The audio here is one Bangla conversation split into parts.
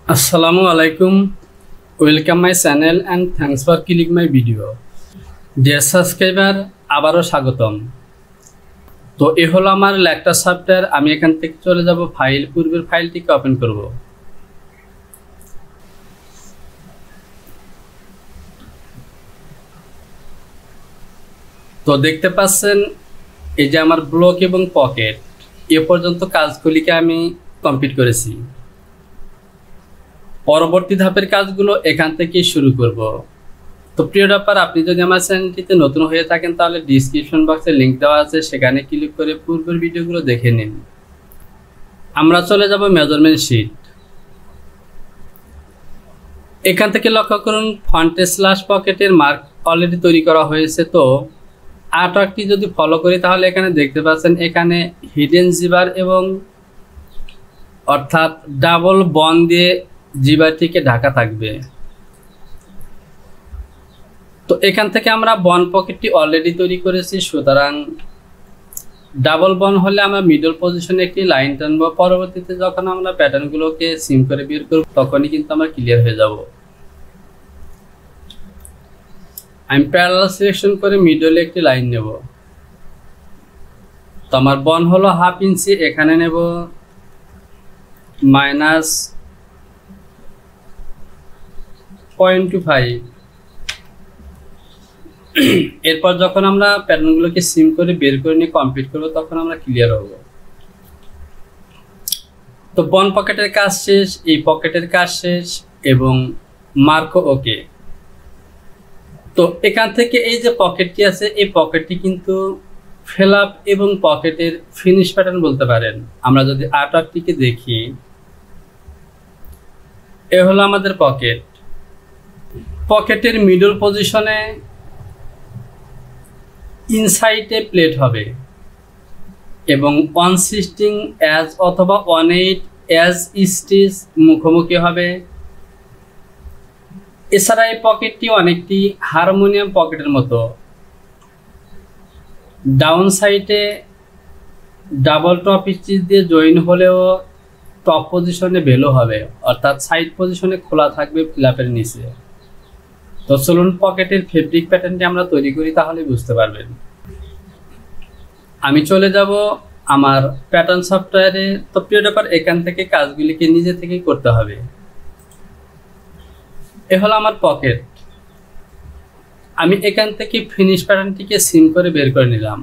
Assalamu alaikum. Welcome my channel and thanks for clicking my video. Dear subscriber, আবারো স্বাগতম। তো এই হলো আমার লেকচার সফটওয়্যার। আমি এখান থেকে চলে যাব ফাইল, পূর্বের ফাইলটিকে ওপেন করব। তো দেখতে পাচ্ছেন এই যে আমার ব্লক এবং পকেট এ পর্যন্ত কাজগুলিকে আমি কমপ্লিট করেছি। পরবর্তী ধাপের কাজগুলো এখান থেকে শুরু করব। তো প্রিয় ডেভেলপার, আপনি যদি আমার চ্যানেলটিতে নতুন হয়ে থাকেন তাহলে ডেসক্রিপশন বক্সে লিংক দেওয়া আছে, সেখানে ক্লিক করে পূর্বের ভিডিওগুলো দেখে নিন। আমরা চলে যাব মেজারমেন্ট শীট। এখান থেকে লক্ষ্য করুন ফন্টে স্ল্যাশ পকেটের মার্ক অলরেডি তৈরি করা হয়েছে। তো আর্টওয়ার্কটি যদি ফলো করি তাহলে এখানে দেখতে পাচ্ছেন এখানে হিডেন জিবার এবং অর্থাৎ ডাবল বন দিয়ে জিবারটিকে ঢাকা থাকবে। তো এখান থেকে আমরা বন পকেটটি অলরেডি তৈরি করেছি, সুতরাং ডাবল বন হলে আমরা মিডল পজিশনে একটি লাইন টানবো। পরবর্তীতে যখন আমরা প্যাটার্নগুলোকে সিম করে বের করব তখনই কিন্তু আমরা ক্লিয়ার হয়ে যাব। আমি প্যারালাল সিলেকশন করে মিডলে একটি লাইন নেব। তো আমার বন হলো হাফ ইঞ্চি, এখানে নেব -0.25। এরপর যখন আমরা প্যাটার্নগুলোকে সিম করে বের করে নিয়ে কমপ্লিট করব তখন আমরা ক্লিয়ার হব। তো বন পকেটের কাজ শেষ, এই পকেটের কাজ শেষ এবং মার্কও ওকে। তো এখান থেকে এই যে পকেটটি আছে এই পকেটটি কিন্তু ফিল আপ এবং পকেটের ফিনিশ প্যাটার্ন বলতে পারেন। আমরা যদি আর্টওয়ার্কটিকে দেখি, এ হলো আমাদের পকেট। পকেটের মিডল পজিশনে ইনসাইডে প্লেট হবে এবং 116 এজ অথবা 18 এজ স্টিচ মুখোমুখি হবে। এছাড়া এই পকেটটি অনেকটি হারমোনিয়াম পকেটের মতো। ডাউন সাইডে ডাবল টপ স্টিচ দিয়ে জয়েন হলেও টপ পজিশনে বেলো হবে, অর্থাৎ সাইড পজিশনে খোলা থাকবে ফিলাপের নিচে। তো চলুন পকেটের ফেব্রিক প্যাটার্নটি আমরা তৈরি করি, তাহলে বুঝতে পারবেন। আমি চলে যাব আমার প্যাটার্ন সফটওয়্যারে। তো প্রিয় ডেভেলপার, এখান থেকে কাজগুলিকে নিজে থেকেই করতে হবে। এ হলো আমার পকেট। আমি এখান থেকে ফিনিশ প্যাটার্নটিকে সিম করে বের করে নিলাম।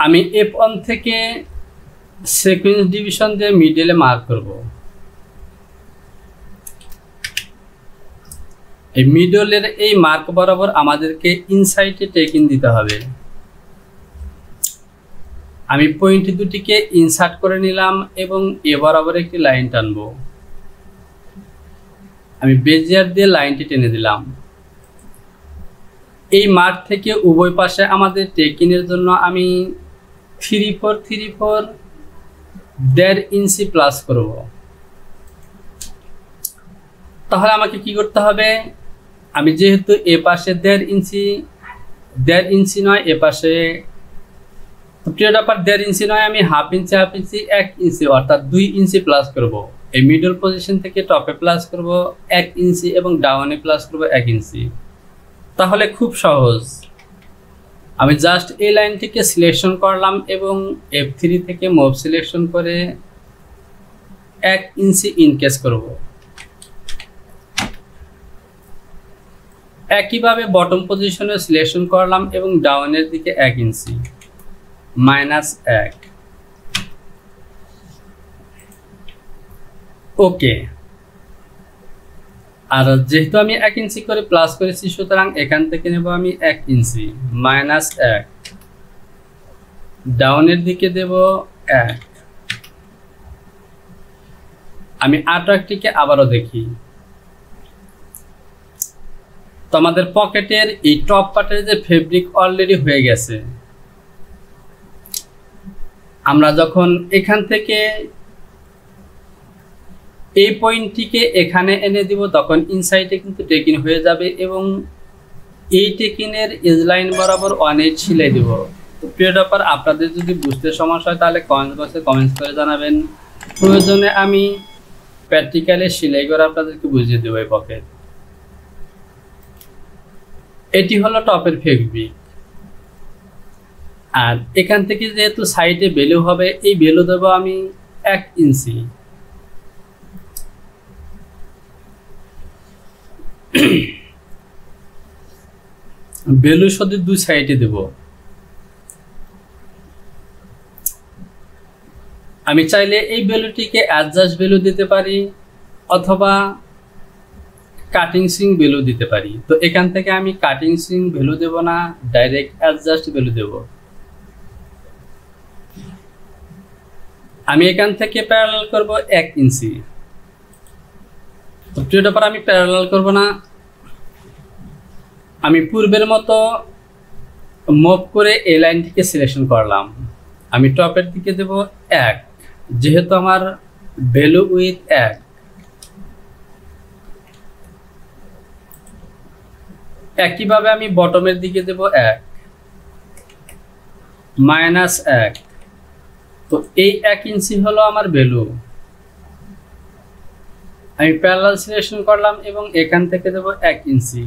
আমি F1 থেকে সিকোয়েন্স ডিভিশন দিয়ে মিডলে মার্ক করব। এই মিডলের এই মার্ক বরাবর আমাদেরকে ইনসাইডে টেকিং দিতে হবে। আমি পয়েন্ট দুটিকে ইনসার্ট করে নিলাম এবং এ বরাবর একটি লাইন টানব। আমি বেজিয়ার দিয়ে লাইনটি টেনে দিলাম। এই মার্ক থেকে উভয় পাশে আমাদের টেকিংয়ের জন্য আমি 3434 1.5 ইঞ্চি প্লাস করব। তাহলে আমাকে কি করতে হবে, আমি যেহেতু এ পাশে 1.5 ইঞ্চি নয়, এ পাশে প্রিয় ডেভেলপার 1.5 ইঞ্চি নয়, আমি হাফ ইঞ্চি 1 ইঞ্চি অর্থাৎ 2 ইঞ্চি প্লাস করব। এই মিডল পজিশন থেকে টপে প্লাস করব 1 ইঞ্চি এবং ডাউনে প্লাস করব 1 ইঞ্চি। তাহলে খুব সহজ। আমি জাস্ট এই লাইনটিকে সিলেকশন করলাম এবং F3 থেকে মুভ সিলেকশন করে 1 ইঞ্চি ইনকেস করব। একইভাবে বটম পজিশনে সিলেকশন করলাম এবং ডাউনের দিকে 1 ইঞ্চি -1। ওকে। আর যেহেতু আমি 1 ইঞ্চি করে প্লাস করেছি, সুতরাং এখান থেকে নেব আমি 1 ইঞ্চি -1। ডাউনের দিকে দেব 1। আমি আর্টওয়ার্কটিকে আবারও দেখি। তো আমাদের পকেটের এই টপ পার্টের যে ফেব্রিক অলরেডি হয়ে গেছে। আমরা যখন এখান থেকে এই পয়েন্টটিকে এখানে এনে দিব তখন ইনসাইডে কিন্তু টেকিং হয়ে যাবে এবং এই টেকিনের এজ লাইন বরাবর 1/8 সেলাই দেব। তো প্রিয় ডপার, আপনাদের যদি বুঝতে সমস্যা হয় তাহলে কমেন্ট বক্সে কমেন্টস করে জানাবেন। প্রয়োজনে আমি প্র্যাকটিক্যালি সেলাই করে আপনাদেরকে বুঝিয়ে দেবো এই পকেট। এটি হলো টপের ফেব্রিক। আর এখান থেকে যেহেতু সাইডে বেলু হবে, এই বেলু দেবো আমি 1 ইঞ্চি। বেলু শুধু 2 সাইডে দেব। আমি চাইলে এই বেলুটিকে অ্যাডজাস্ট বেলু দিতে পারি অথবা কাটিং সিং বেলু দিতে পারি। তো এখান থেকে আমি কাটিং সিং বেলু দেব না, ডাইরেক্ট অ্যাডজাস্ট বেলু দেব। আমি এখান থেকে প্যারালাল করব 1 ইঞ্চি। তো প্রিয় ডপার, আমি প্যারালাল করব না, আমি পূর্বের মতো মুভ করে এই লাইনটিকে সিলেকশন করলাম। আমি টপের দিকে দেব 1, যেহেতু আমার ভ্যালু উইথ 1। একইভাবে আমি বটমের দিকে দেব 1 -1। তো এই 1 ইঞ্চি হলো আমার ভ্যালু। আমি প্যারালাল সিলেকশন করলাম এবং এখান থেকে দেব 1 ইঞ্চি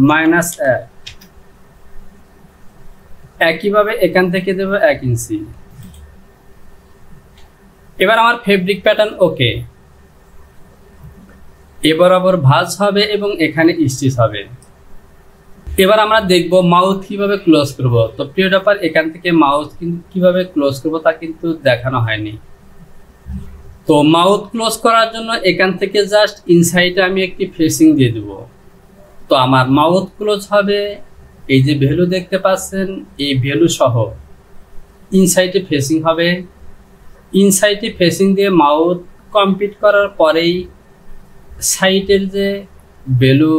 -1। একইভাবে এখান থেকে দেব 1 ইঞ্চি। এবার আমার ফেব্রিক প্যাটার্ন ওকে। এ বরাবর ভাঁজ হবে এবং এখানে স্টিচ হবে। এবার আমরা দেখব মাউথ কিভাবে ক্লোজ করব। তো প্রিয় ডপার, এখান থেকে মাউথ কিভাবে ক্লোজ করব তা কিন্তু দেখানো হয়নি। তো মাউথ ক্লোজ করার জন্য এখান থেকে জাস্ট ইনসাইডে আমি একটি ফেসিং দিয়ে দেব। তো আমার মাউথ ক্লোজ হবে, এই যে ভ্যালু দেখতে পাচ্ছেন এই ভ্যালু সহ ইনসাইডে ফেসিং হবে। ইনসাইডে ফেসিং দিয়ে মাউথ কমপ্লিট করার পরেই সাইডের যে ভ্যালু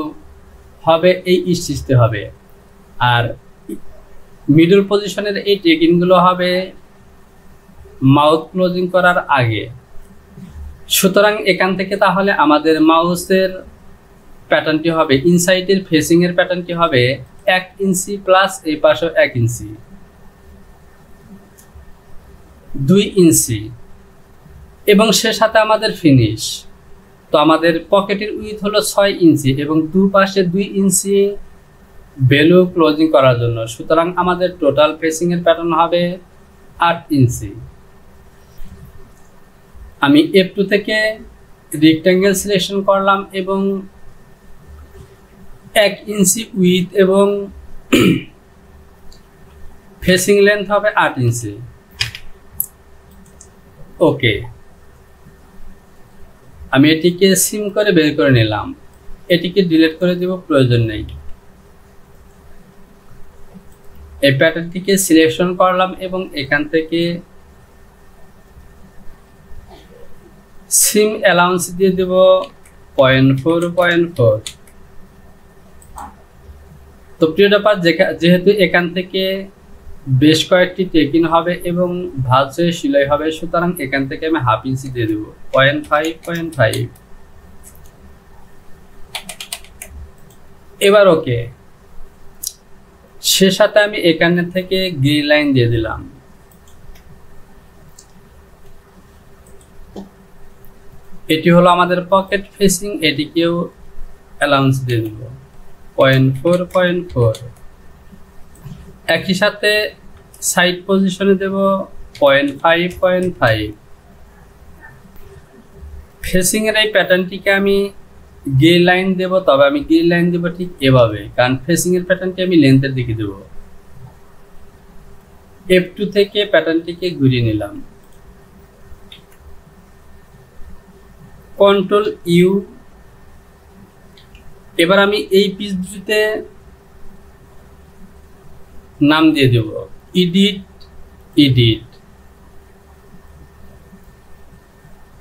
হবে এই স্টিচতে হবে। আর মিডল পজিশনের এই টেকিংগুলো হবে মাউথ ক্লোজিং করার আগে। সুতরাং এখান থেকে তাহলে আমাদের মাউসের প্যাটার্নটি হবে, ইনসাইডের ফেসিংয়ের প্যাটার্নটি হবে 1 ইঞ্চি প্লাস এই পাশেও 1 ইঞ্চি, 2 ইঞ্চি এবং সে সাথে আমাদের ফিনিশ। তো আমাদের পকেটের উইথ হলো 6 ইঞ্চি এবং দুপাশে 2 ইঞ্চি ভ্যালু ক্লোজিং করার জন্য। সুতরাং আমাদের টোটাল ফেসিংয়ের প্যাটার্ন হবে 8 ইঞ্চি। আমি F2 থেকে রেক্ট্যাঙ্গেল সিলেকশন করলাম এবং 1 ইঞ্চি উইথ এবং ফেসিং লেন্থ হবে 8 ইঞ্চি। ওকে, আমি এটিকে সিম করে বের করে নিলাম। এটিকে ডিলিট করে দেব, প্রয়োজন নেই। এই প্যাটার্নটিকে সিলেকশন করলাম এবং এখান থেকে সিম অ্যালাউন্স দিয়ে দেব 0.4. তো প্রিয় ডপার, যেহেতু এখান থেকে বেশ কয়েকটি টেকিং হবে এবং ভাঁজ হয়ে সেলাই হবে, সুতরাং এখান থেকে আমি 1/2 ইঞ্চি দিয়ে দেব 0.5. এবার ওকে, সে সাথে আমি এখানে থেকে গ্রিন লাইন দিয়ে দিলাম। এটি হলো আমাদের পকেট ফেসিং, এটিকেও অ্যালাউন্স দিয়ে দেব 0.4. একই সাথে সাইড পজিশনে দেব 0.5. ফেসিং এর এই প্যাটার্নটিকে আমি গ্রিন লাইন দেব, তবে আমি গ্রিন লাইন দেব ঠিক এভাবে, কারণ ফেসিং এর প্যাটার্নটি আমি লেন্থের দিকে দেব। F2 থেকে প্যাটার্নটিকে ঘুরিয়ে নিলাম, Ctrl+U। এবার আমি এই পিস দুটিতে নাম দিয়ে দেব এডিট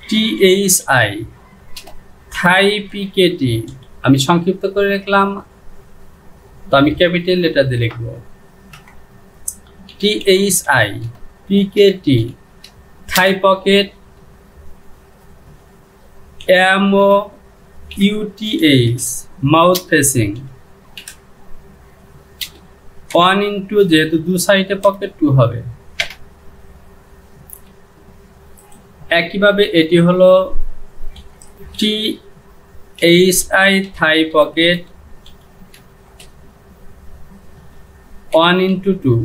THI থাই PKT। আমি সংক্ষিপ্ত করে লিখলাম, তো আমি ক্যাপিটাল লেটার দিয়ে লিখব THI PKT thigh pocket MOUTH mouth facing. 1 into যেহেতু দু সাইডে পকেট 2 হবে। একইভাবে এটি হলো THI থাই পকেট 1 ইন্টু 2।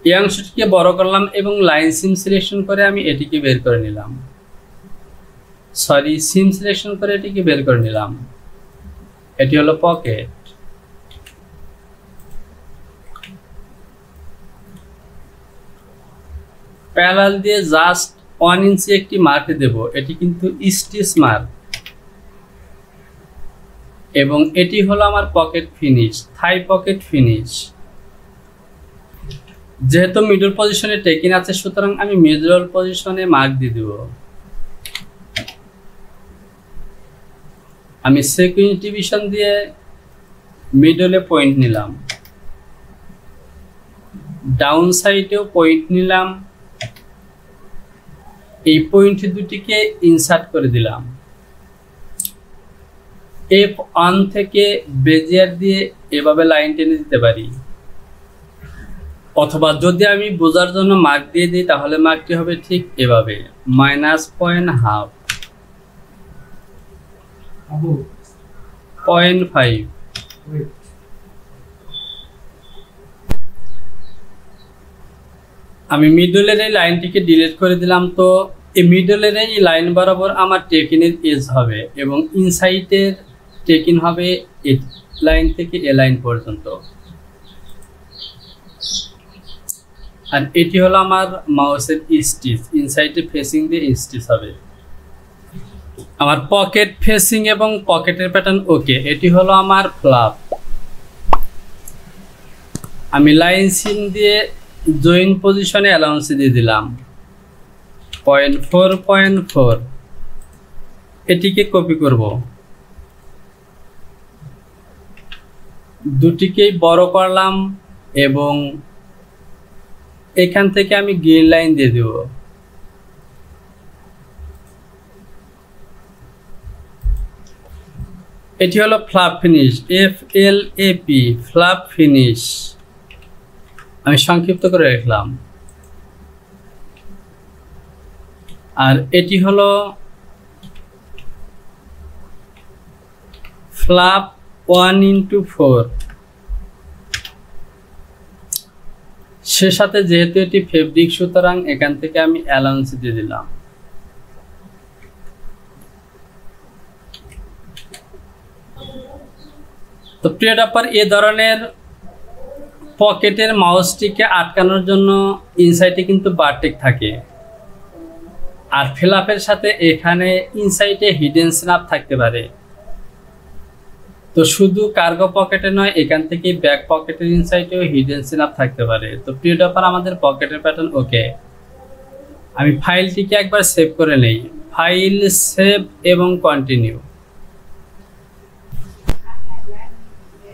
এই অংশটিকে বড় করলাম এবং লাইন সিম সিলেকশন করে আমি এটিকে বের করে নিলাম, সরি সিম সিলেকশন করে এটিকে বের করে নিলাম। এটি হলো পকেট। প্যারালাল দিয়ে জাস্ট 1 ইঞ্চি একটি মার্ক দেব, এটি কিন্তু স্টিচ মার্ক, এবং এটি হলো আমার পকেট ফিনিশ, থাই পকেট ফিনিশ। যেহেতু মিডল পজিশনে টেকিং আছে সুতরাং আমি মিডল পজিশনে মার্ক দিয়ে দেব। আমি সিকুয়েন্স ডিভিশন দিয়ে মিডলে পয়েন্ট নিলাম, ডাউন সাইডেও পয়েন্ট নিলাম, এই পয়েন্ট দুটিকে ইনসার্ট করে দিলাম। F1 থেকে বেজিয়ার দিয়ে এভাবে লাইন টেনে দিতে পারি, অথবা যদি আমি বোঝার জন্য মার্ক দিয়ে দিই তাহলে মার্কটি হবে ঠিক এভাবে -0.5 0.5। আমি মিডলের এই লাইনটিকে ডিলিট করে দিলাম। তো এই মিডলের এই লাইন বরাবর আমার টেকিনের এজ হবে এবং ইনসাইডের টেকিন হবে এই লাইন থেকে এ লাইন পর্যন্ত। আর এটি হলো আমার মাউসের স্টিচ, ইনসাইডে ফেসিং দিয়ে স্টিচ হবে। আমার পকেট ফেসিং এবং পকেটের প্যাটার্ন ওকে। এটি হলো আমার ফ্লাপ। আমি লাইন সিম দিয়ে জয়েন পজিশনে অ্যালাউন্স দিয়ে দিলাম 0.4 এটিকে কপি করব, দুটিকেই বড় করলাম এবং এখান থেকে আমি গ্রিন লাইন দিয়ে দেব। এটি হলো flap finish, FLAP flap finish. আমি সংক্ষিপ্ত করে রাখলাম। আর এটি হলো ফ্লাপ 1/4। সে সাথে যেহেতু এটি ফেব্রিক সুতরাং এখান থেকে আমি অ্যালাউন্স দিয়ে দিলাম। তো প্রিয় ড্রপার, এ ধরনের পকেটের মাউসটিকে আটকানোর জন্য ইনসাইডে কিন্তু বারটেক থাকে, আর ফ্ল্যাপের সাথে এখানে ইনসাইডে হিডেন স্ন্যাপ থাকতে পারে। তো শুধু কার্গো পকেটে নয়, এখান থেকে ব্যাক পকেটের ইনসাইডেও হিডেন স্ন্যাপ থাকতে পারে। তো প্রিয় ড্রপার, আমাদের পকেটের প্যাটার্ন ওকে। আমি ফাইলটিকে একবার সেভ করে নেই, ফাইল, সেভ এবং কন্টিনিউ।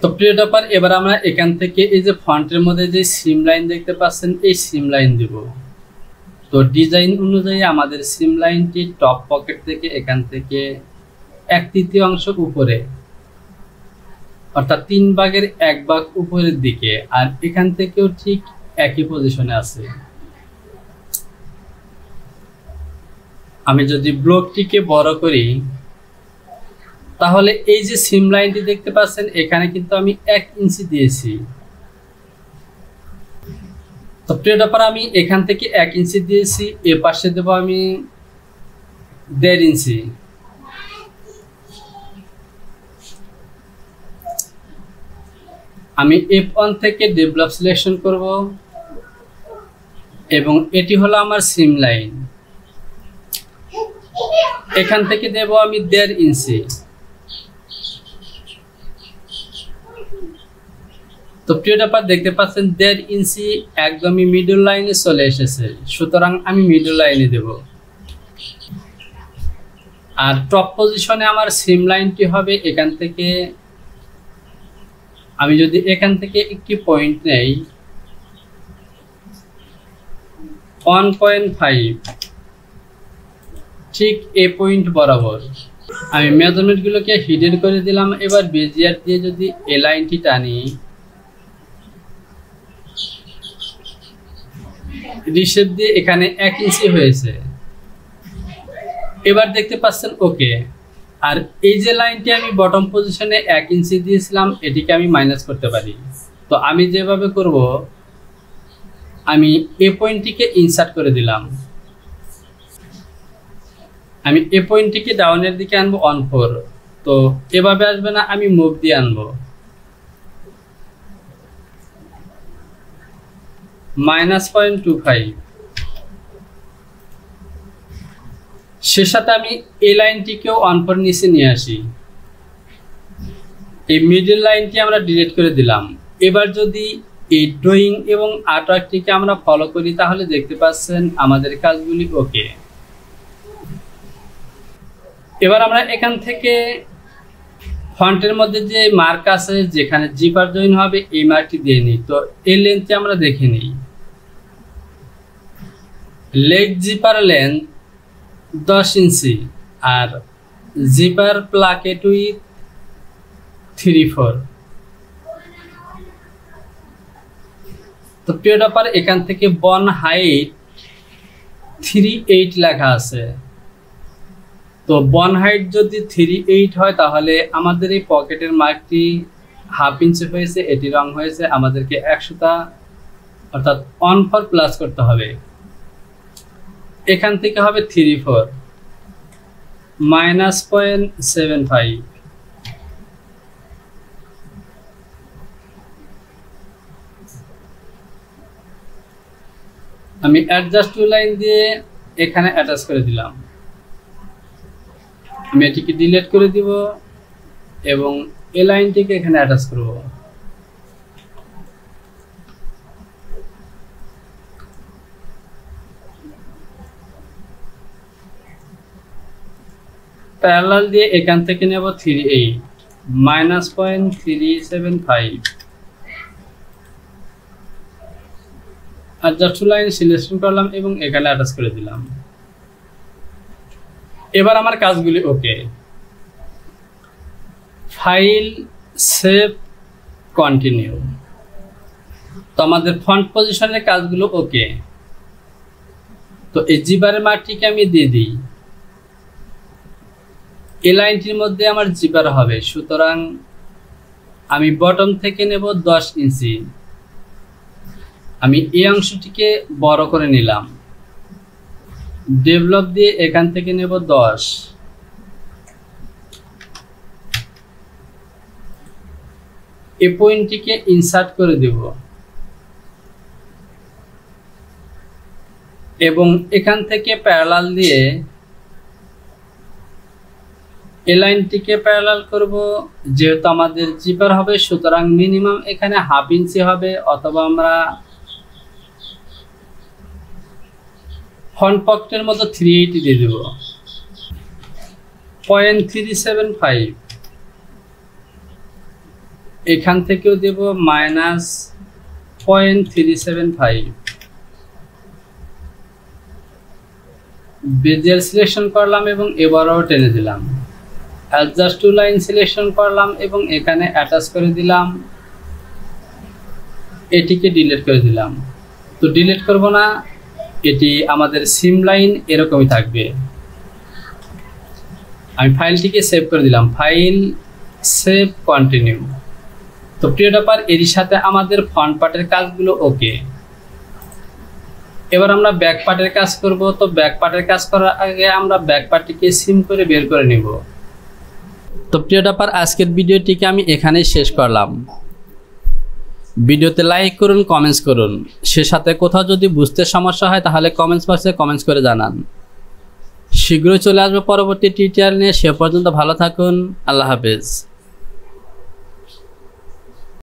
তো প্রিয় ড্রপার, এবার আমরা এখান থেকে এই যে ফন্টের মধ্যে যে সিম লাইন দেখতে পাচ্ছেন এই সিম লাইন দিব। তো ডিজাইন অনুযায়ী আমাদের সিম লাইনটি টপ পকেট থেকে এখান থেকে 1/3 উপরে, অর্থাৎ 3 ভাগের 1 ভাগ উপরের দিকে, আর এখান থেকেও ঠিক একই পজিশনে আছে। আমি যদি ব্লকটিকে বড় করি তাহলে এই যে সিম লাইনটি দেখতে পাচ্ছেন এখানে কিন্তু আমি 1 ইঞ্চি দিয়েছি। তো প্রিয় ড্রপার, আমি এখান থেকে 1 ইঞ্চি দিয়েছি, এ পাশে দেব আমি 1.5 ইঞ্চি। আমি F1 থেকে ডেভেলপ সিলেকশন করব এবং এটি হলো আমার সিম লাইন। এখান থেকে দেব আমি 1.5 ইঞ্চি। তো প্রিয় ড্রপার, দেখতে পাচ্ছেন 1.5 ইঞ্চি একদমই মিডল লাইনে চলে এসেছে, সুতরাং আমি মিডল লাইনে দেব। আর টপ পজিশনে আমার সিম লাইনটি হবে এখান থেকে, আমি যদি এখান থেকে একটি পয়েন্ট নেই 1.5, ঠিক এ পয়েন্ট বরাবর। আমি মেজারমেন্টগুলোকে হিডেন করে দিলাম। এবার বেজিয়ার দিয়ে যদি এ লাইনটি টানি, রিশেপ দিয়ে এখানে 1 ইঞ্চি হয়েছে। এবার দেখতে পাচ্ছেন ওকে। আর এই যে লাইনটি আমি বটম পজিশনে 1 ইঞ্চি দিয়েছিলাম, এটিকে আমি মাইনাস করতে পারি। তো আমি যেভাবে করব, আমি এ পয়েন্টটিকে ইনসার্ট করে দিলাম। আমি এ পয়েন্টটিকে ডাউনের দিকে আনবো 1.4। তো এভাবে আসবে না, আমি মুভ দিয়ে আনবো -0.25। সে সাথে আমি এই লাইনটিকেও 1.4 নিচে নিয়ে আসি। এই মিডল লাইনটি আমরা ডিলিট করে দিলাম। এবার যদি এই ড্রয়িং এবং আর্টওয়ার্কটিকে আমরা ফলো করি, তাহলে দেখতে পাচ্ছেন আমাদের কাজগুলি ওকে। এবার আমরা এখান থেকে ফন্টের মধ্যে যে মার্ক আছে, যেখানে জিপার জয়েন হবে, এই মার্কটি দিয়ে নিই। তো এই লেন্থটি আমরা দেখে নিই। লেগ জিপার লেন্থ 10 ইঞ্চি আর জিপার প্লাকেট উইথ 3/4। তো প্রিয় টপার, এখান থেকে বন হাইট 3.8 লেখা আছে। তো বন হাইট যদি 3.8 হয়, তাহলে আমাদের এই পকেটের মার্কটি 1/2 ইঞ্চি হয়েছে, এটি রং হয়েছে। আমাদেরকে 100টা অর্থাৎ 1/4 প্লাস করতে হবে। এখান থেকে হবে 3/4 -0.75। আমি অ্যাডজাস্ট টু লাইন দিয়ে এখানে অ্যাটাচ করে দিলাম। আমি এটিকে ডিলিট করে দিব এবং এই লাইনটিকে এখানে অ্যাটাচ করব। প্যারালাল দিয়ে এখান থেকে নেব 3.8 -0.375। অ্যাডজাস্ট টু লাইন সিলেকশন করলাম এবং এখানে অ্যাটাচ করে দিলাম। এবার আমার কাজগুলি ওকে। File, save, continue. তো আমাদের ফন্ট পজিশনের কাজগুলো ওকে। তো এই জিবারের মার্কটিকে আমি দিয়ে দিই। এই লাইনটির মধ্যে আমার জিপার হবে, সুতরাং আমি বটম থেকে নেব 10 ইঞ্চি। আমি এই অংশটিকে বড় করে নিলাম। ডেভেলপ দিয়ে এখান থেকে নেব 10। এই পয়েন্টটিকে ইনসার্ট করে দেব এবং এখান থেকে প্যারালাল দিয়ে এই লাইনটিকে প্যারালাল করব। যেহেতু আমাদের জিপার হবে, সুতরাং মিনিমাম এখানে 1/2 ইঞ্চি হবে, অথবা আমরা ফ্রন্ট পকেটের মতো 380 দিয়ে দেব। 0.375। এখান থেকেও দেব -0.375। বেজিয়ার সিলেকশন করলাম এবং এবারও টেনে দিলাম। অ্যাডজাস্ট টু লাইন সিলেকশন করলাম এবং এখানে অ্যাটাচ করে দিলাম। এটিকে ডিলিট করে দিলাম। তো ডিলিট করব না, এটি আমাদের সিম লাইন এরকমই থাকবে। আমি ফাইলটিকে সেভ করে দিলাম। File, save, continue. তো প্রিয় টপার, এর সাথে আমাদের ফ্রন্ট পার্টের কাজগুলো ওকে। এবার আমরা ব্যাক পার্টের কাজ করব। তো ব্যাক পার্টের কাজ করার আগে আমরা ব্যাক পার্টটিকে সিম করে বের করে নিব। তো প্রিয় টপার, আজকের ভিডিওটিকে আমি এখানেই শেষ করলাম। ভিডিওতে লাইক করুন, কমেন্টস করুন। সে সাথে কোথাও যদি বুঝতে সমস্যা হয়, তাহলে কমেন্টস বক্সে কমেন্টস করে জানান। শীঘ্রই চলে আসবে পরবর্তী টিউটোরিয়াল নিয়ে। সে পর্যন্ত ভালো থাকুন। আল্লাহ হাফেজ।